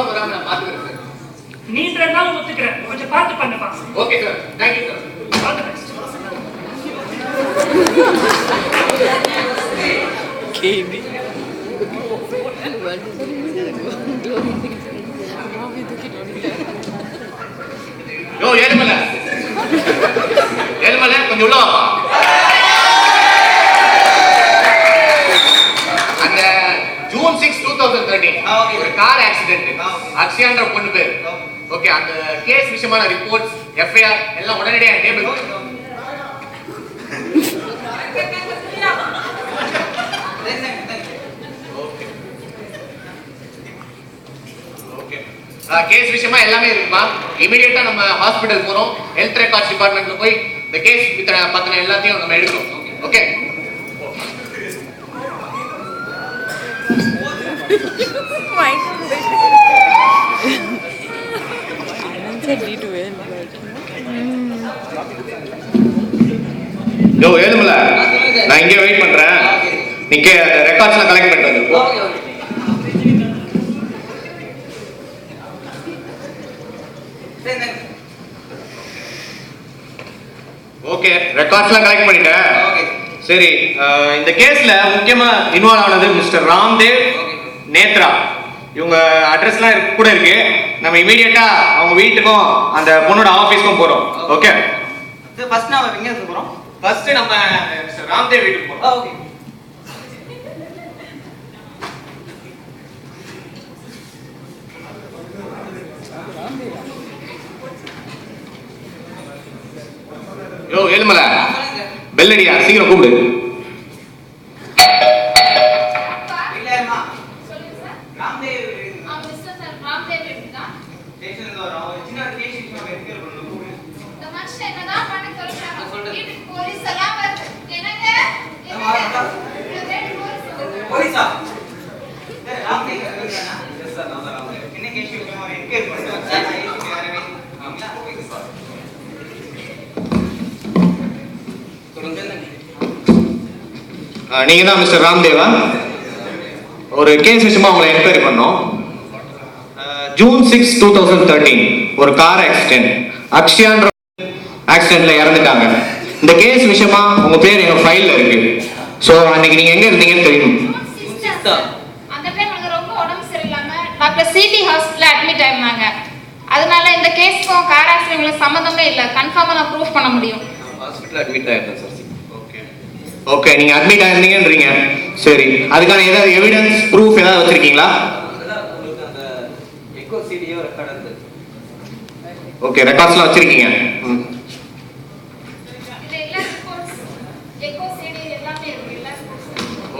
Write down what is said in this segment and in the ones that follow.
Problem வராம நான் பாத்துக்கிறேன் சார். நீன்றதா ஒத்துக்கிறேன், கொஞ்சம் பார்த்து பண்ணுப்பா. Okay sir, thank you sir. All the best. கேபி யோ ஏழுமலை ஏழுமலை கொஞ்சம் உள்ள வாப்பா. அந்த ஜூன் 6, 2013 ஒரு கார் ஆக்சிடென்ட், அக்ஷயான்ற பொண்ணு பேர். ஓகே, அந்த கேஸ் விஷயமான ரிப்போர்ட்ஸ், எஃப்ஐஆர் எல்லாம் உடனடியா டேபிள். கேஸ் விஷயமா எல்லாமே இருக்குமா? இமிடியேட்டா நம்ம ஹாஸ்பிடல் போறோம், ஹெல்த் ரெக்கார்ட்ஸ் டிபார்ட்மெண்ட்ல போய் இந்த கேஸ் பத்தின எல்லாத்தையும் நம்ம எடுக்கிறோம். ஓகே யோ ஏழுமலை, நான் இங்கே வெயிட் பண்றேன். நீங்க ரெக்கார்ட்ஸ்லாம் கலெக்ட் பண்ணிட்டு வந்து. ஓகே, ரெக்கார்ட்ஸ்லாம் கலெக்ட் பண்ணிட்டேன். சரி, இந்த கேஸ்ல முக்கியமா இன்வால்வ் ஆனது மிஸ்டர் ராம்தேவ், நேத்ரா. இவங்க அட்ரஸ்லாம் கூட இருக்கு. நம்ம இமீடியட்டா அவங்க வீட்டுக்கும் அந்த பொண்ணோட ஆபீஸ்க்கும் போறோம். ஓகே, ஃபர்ஸ்ட் நாம எங்க போறோம்? ஃபர்ஸ்ட் நம்ம மிஸ்டர் ராம்தேவ் வீட்டுக்கு போறோம். ஓகே. யோ ஏழுமலை, பெல் அடியா, சீக்கிரம் கூப்பிடு. நீங்க தான் மிஸ்டர் ராம்தேவா? ஒரு கேஸ் விஷயமா உங்களை என்கொயரி பண்ணோம். ஜூன் 6, 2013 ஒரு கார் ஆக்சிடென்ட், அக்ஷயான்ற ஆக்சிடென்ட்ல இறந்துட்டாங்க. இந்த கேஸ் விஷயமா உங்க பேர் எங்க ஃபைல்ல இருக்கு. சோ அன்னைக்கு நீங்க எங்க இருந்தீங்கன்னு தெரியும். அந்த டைம் எனக்கு ரொம்ப உடம்பு சரியில்லாம டாக்டர் சிடி ஹாஸ்பிடல்ல அட்மிட் ஆயிருந்தாங்க. அதனால இந்த கேஸ்க்கும் கார் ஆக்சிடென்ட்ல சம்பந்தமே இல்ல, கன்ஃபார்மா நான் ப்ரூஃப் பண்ண முடியும். ஹாஸ்பிடல்ல அட்மிட் ஆயிருந்தேன் சார். ஓகே, நீங்க அட்மிட் ஆயிருந்தீங்கன்றீங்க. சரி, அதுக்கான ஏதாவது எவிடன்ஸ், ப்ரூஃப் ஏதாவது வச்சிருக்கீங்களா? அந்த எக்கோ சிடியோ ரெக்கார்ட் இருக்கு. ஓகே, ரெக்கார்ட்ஸ்லாம் வச்சிருக்கீங்க. இது எல்லா ரிப்போர்ட்ஸ், எக்கோ சிடி எல்லாமே இருக்கு. எல்லா ரிப்போர்ட்ஸ்.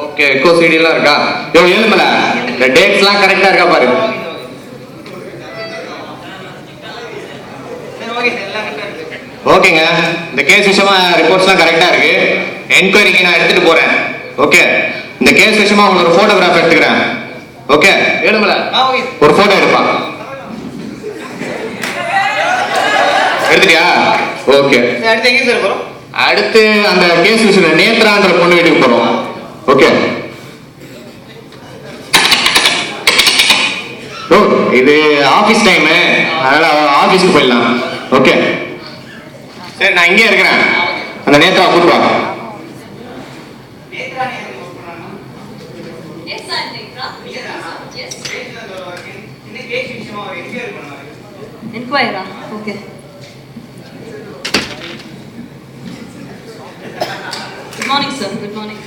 ஓகே, எக்கோ சிடி எல்லாம் இருக்கா? யோ ஏழுமலை, இந்த டேட்ஸ்லாம் கரெக்ட்டா இருக்கா பாரு. சரி, ஓகே சார், எல்லாம் கரெக்டா இருக்கு. ஓகேங்க, இந்த கேஸ் விஷயமா ரிப்போர்ட்ஸ்லாம் கரெக்டா இருக்கு. என்கொயரிக்கு நான் எடுத்துட்டு போறேன். ஓகே, இந்த கேஸ் விஷயமா உங்களுக்கு ஒரு போட்டோகிராஃப் எடுத்துக்கிறேன். Okay Ezhumalai, okay. ஒரு போட்டோ எடுப்பா. எடுத்துட்டியா? ஓகே, அடுத்து எங்க சார் போறோம்? அடுத்து அந்த கேஸ் விஷயம் நேத்ரான்ற பொண்ணு வீட்டுக்கு போறோம். ஓகே, ஓ இது ஆபீஸ் டைம், அதனால ஆபீஸ்க்கு போயிடலாம். ஓகே சரி, நான் இங்கே இருக்கிறேன். அந்த நேத்ரா கூட்டு வா. நேத்ரா நீ நோட் பண்ணானோ? Yes sir, Nethra. எஸ். இந்த கேஸ் விஷயமா ஒரு என்கொயரி பண்ணாரு. என்கொயரா? Okay. Good morning sir. Good morning.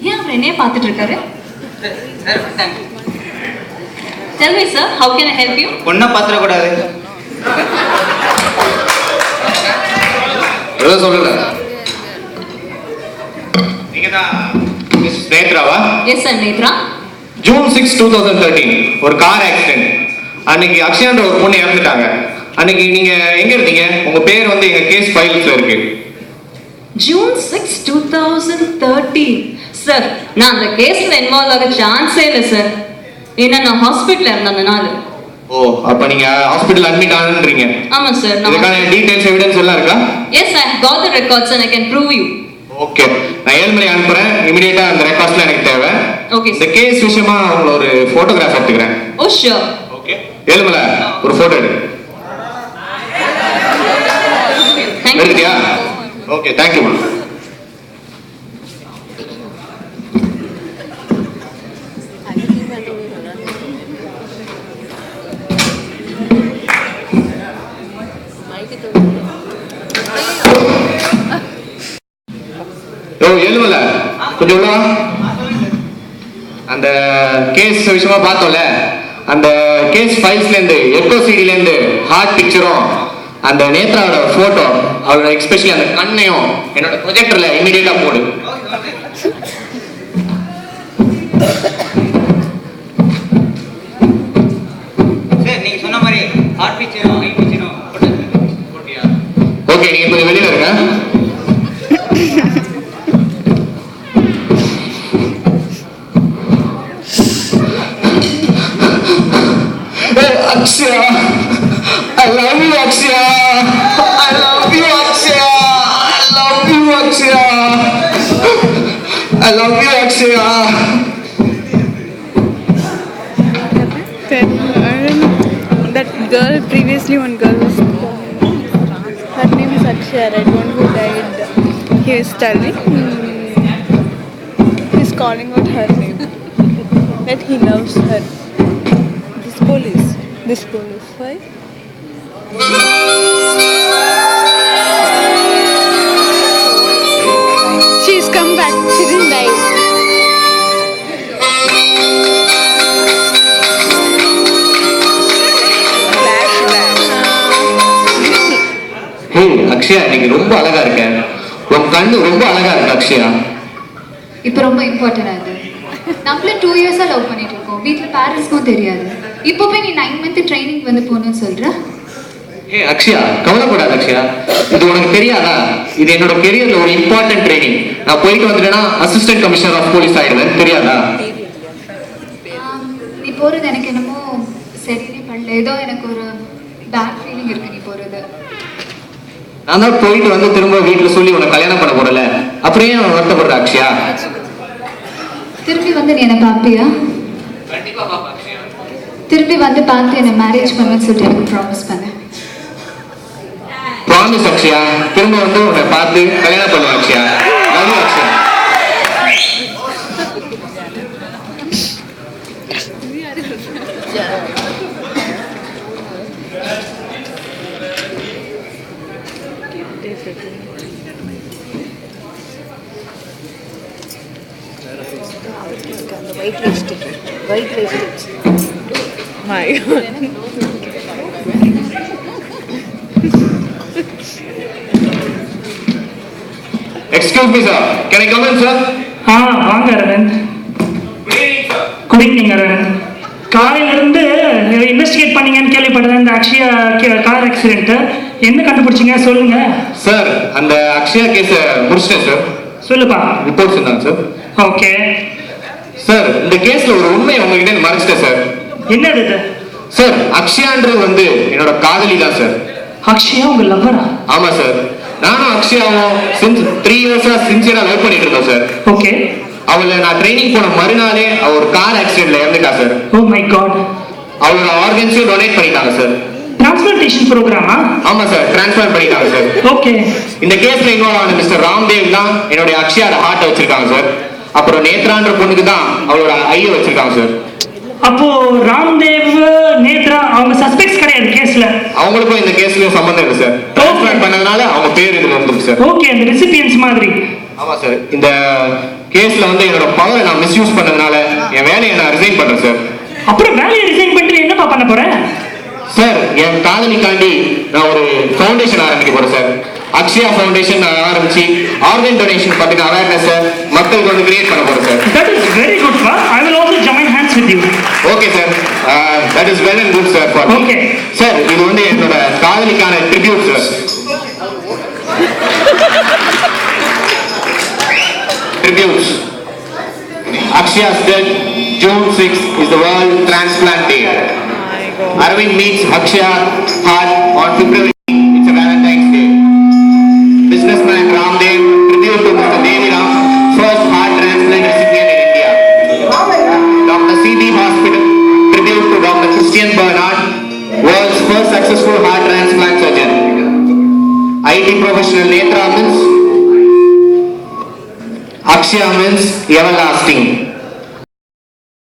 ஏன் அவர் என்னைய பார்த்துட்டு இருக்காரு? சார் வந்தாங்க. Tell me sir, how can I help you? பொண்ணை பாத்துற கூடாது. ஏதோ சொல்லல. நீங்க தான் மிஸ் நேத்ராவா? Yes sir, Nethra. ஜூன் 6, 2013 ஒரு கார் ஆக்சிடென்ட். அன்னைக்கு அக்ஷயான்ற ஒரு பொண்ணு இறந்துட்டாங்க. அன்னைக்கு நீங்க எங்க இருந்தீங்க? உங்க பேர் வந்து எங்க கேஸ் ஃபைல்ஸ்ல இருக்கு. June 6, 2013. சார், நான் அந்த கேஸ்ல இன்வால்வ் ஆக சான்ஸே இல்லை சார். ஏன்னா நான் ஹாஸ்பிட்டல்ல இருந்ததுனால. ஓ, அப்ப நீங்க ஹாஸ்பிடல் அட்மிட் ஆனன்றீங்க. ஆமா சார். இதுக்கான டீடைல்ஸ் எவிடன்ஸ் எல்லாம் இருக்கா? Yes, I have got the records and I can prove you. Okay, நான் ஏழ்மலை அனுப்புறேன். இமிடியேட்டா அந்த ரெக்கார்ட்ஸ்லாம் எனக்கு தேவை. Okay. இந்த கேஸ் விஷயமா உங்களை ஒரு போட்டோகிராஃப் எடுத்துக்கிறேன். Oh sure. ஓகே. ஏழுமலை ஒரு போட்டோ எடு. எடுத்தியா? Okay, thank you. ஏழுமல கொஞ்சம் உள்ள வா. அந்த கேஸ் விஷயமா பார்த்தோம்ல, அந்த கேஸ் ஃபைல்ஸ்ல இருந்து எக்கோ சிடில இருந்து ஹார்ட் பிக்சரும் அந்த நேத்ராவோட போட்டோ, அவரோட எக்ஸ்பெஷலி அந்த கண்ணையும் என்னோட ப்ரொஜெக்டர்ல இமிடியேட்டா போடு. சார் நீங்க சொன்ன மாதிரி ஹார்ட் பிக்சரும் ஐ பிக்சரும் போட்டியா? ஓகே, நீங்க கொஞ்சம் வெளியில இருங்க. Akshaya, I love you, Akshaya. I love you, Akshaya. I love you, Akshaya. I love you, Akshaya. That girl, previously one girl was, her name is Akshaya, right? One who died. He is telling, he's calling out her name, that he loves her. This police, why? She's come back, she didn't die. Hey, Akshaya, நீங்க ரொம்ப அழகா இருக்க. உன் கண்ணு ரொம்ப அழகா இருக்கு Akshaya. இப்போ ரொம்ப இம்பார்ட்டன்ட் அது. நம்மள 2 இயர்ஸா லவ் பண்ணிட்டு இருக்கோம். வீட்ல பேரண்ட்ஸ்க்கும் தெரியாது. இப்போ போய் நீ 9 மந்த் ட்ரைனிங் வந்து போகணும்னு சொல்ற. ஹே அக்ஷயா, கவலைப்படாத அக்ஷயா. இது உனக்கு தெரியாதா? இது என்னோட கெரியர்ல ஒரு இம்பார்ட்டன்ட் ட்ரைனிங். நான் போயிட்டு வந்துட்டேன்னா அசிஸ்டன்ட் கமிஷனர் ஆஃப் போலீஸ் ஆயிடுவேன், தெரியாதா? நீ போறது எனக்கு என்னமோ சரியே பண்ணல. ஏதோ எனக்கு ஒரு பேட் ஃபீலிங் இருக்கு நீ போறது. நான் தான் போயிட்டு வந்து திரும்ப வீட்டுல சொல்லி உனக்கு கல்யாணம் பண்ண போறல, அப்படியே வருத்தப்படுற அக்ஷயா. திரும்பி வந்து நீ என்ன பாப்பியா? கண்டிப்பா பாப்பா அக்ஷயா. திரும்பி வந்து பார்த்து என்ன மேரேஜ் பண்ணுவேன்னு சொல்லிட்டு எனக்கு ப்ராமிஸ் பண்ண. ப்ராமிஸ் அக்ஷயா, திரும்ப வந்து உன்னை பார்த்து கல்யாணம் பண்ணுவேன் Akshaya. Love you Akshaya. White wastage. My God. Excuse me sir, can I come in sir? வாங்க அரவிந்த். Good evening Aravind. காலையில இருந்து இன்வெஸ்டிகேட் பண்ணீங்கன்னு கேள்விப்பட்டேன் இந்த அக்ஷயா கார் ஆக்சிடென்ட். என்ன கண்டுபிடிச்சீங்க சொல்லுங்க சார். அந்த அக்ஷயா கேஸ முடிச்சிட்டேன் சார். சொல்லுப்பா. ரிப்போர்ட்ஸ் இருந்தாங்க சார். ஓகே சார், இந்த கேஸ்ல ஒரு உண்மையை உங்ககிட்ட மறைச்சிட்டேன் சார். என்னது இது? சார், அக்ஷயான்றது வந்து என்னோட காதலி தான் சார். அக்ஷயா உங்க லவ்வரா? ஆமா சார். நானும் அக்ஷயாவும் 3 இயர்ஸா சின்சியரா லவ் பண்ணிட்டு இருக்கோம் சார். ஓகே. அவளை நான் ட்ரைனிங் போன மறுநாளே அவ ஒரு கார் ஆக்சிடென்ட்ல இறந்துட்டா சார். O my God. அவளோட ஆர்கன்ஸையும் டொனேட் பண்ணிட்டாங்க சார். டிரான்ஸ்பிளான்டேஷன் ப்ரோக்ராமா? ஆமா சார், டிரான்ஸ்ஃபர் பண்ணிட்டாங்க சார். ஓகே. இந்த கேஸ்ல இன்வால்வ் ஆன மிஸ்டர் ராம்தேவ் தான் என்னோட அக்ஷயாவோட ஹார்ட் வச்சிருக்காங்க சார். அப்புறம் நேத்ரான்ற பொண்ணுக்கு தான் அவளோட ஐய வச்சிருக்காங்க சார். அப்போ ராம்தேவ் நேத்ரா அவங்க சஸ்பெக்ட்ஸ் கிடையாது கேஸ்ல? அவங்களுக்கும் இந்த கேஸ்லயும் சம்பந்தம் இல்லை சார். டிரான்ஸ்ஃபர் பண்ணதுனால அவங்க பேர் இதுல வந்துருக்கு சார். ஓகே, அந்த ரெசிபியன்ஸ் மாதிரி. ஆமா சார். இந்த கேஸ்ல வந்து என்னோட பவரை நான் மிஸ்யூஸ் பண்ணதுனால என் வேலையை நான் ரிசைன் பண்றேன் சார். அப்புறம் வேலையை ரிசைன் பண்ணிட்டு என்னப்பா பண்ண போறேன்? சார், என் காதலிக்காண்டி நான் ஒரு ஃபவுண்டேஷன் ஆரம்பிக்க போறேன் சார். அக்ஷயா ஃபவுண்டேஷன் ஆரம்பிச்சு ஆர்கன் டொனேஷன் பத்தின அவேர்னஸ் மக்களுக்கு வந்து கிரியேட் பண்ண போறேன் sir. That is very good, sir. I will also join hands with you. Okay sir. That is well and good sir for me. Okay. Sir, இது வந்து என்னோட காதலிக்கான tribute sir. Tributes. Akshaya's death, June 6th is the World Transplant Day. Arvind meets Akshaya heart on February. It's a Valentine's Day. Businessman Ramdev, tribute to Mr. Devi Ram, first heart transplant recipient in India. Dr. C.D. Hospital, tribute to Dr. Christian Bernard, successful heart transplant surgeon. IT professional Netra means Akshaya means everlasting.